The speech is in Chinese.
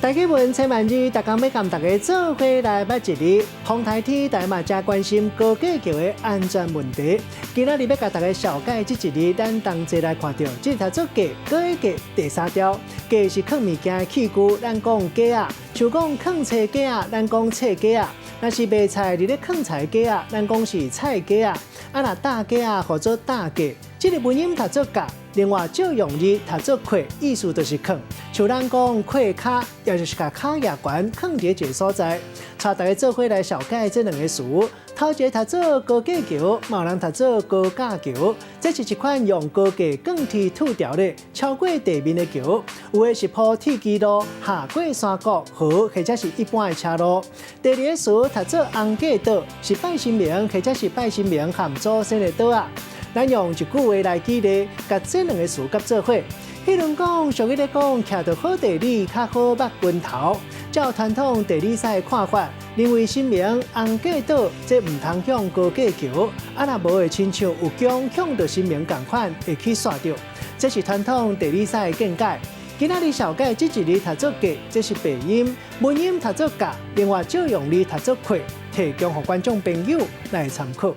大家问千万字，大家要跟大家做伙来捌一日。风台天大家嘛真关心高架桥的安全问题。今仔日要甲大家小解这一日，咱同齐来看到，这头做架高架第三条，架是放物件的器具，咱讲架啊，像讲放菜架啊，咱讲菜架啊。若是卖菜伫咧放菜架啊，咱讲是菜架啊。啊，若大架啊，或者大架，这个文音读做架。另外，照用字读做块，意思就是放，像咱讲块卡，也就是把卡牙关放伫一个所在。带大家做伙来小解这两个词。头一个读做高架桥，嘛有人读做高架桥，这是一款用高架钢铁土条的超过地面的桥，有的是铺铁基路，下过山谷、河，或者是一般的车路。第二个词读做红架岛，是拜神明或者是拜神明和祖先的岛啊。咱用一句话来举例，甲这两个词合做伙。迄阵讲，俗语咧讲，徛到好地理，较好捌拳头。照传统地理赛看法，认为神明红架岛这唔通向高架桥，啊若无会亲像有姜向着神明共款会去煞着。这是传统地理赛的见解。今仔日小解这一日读做架，这是白音，文音读做架，另外照用字读做块，提供给观众朋友来参考。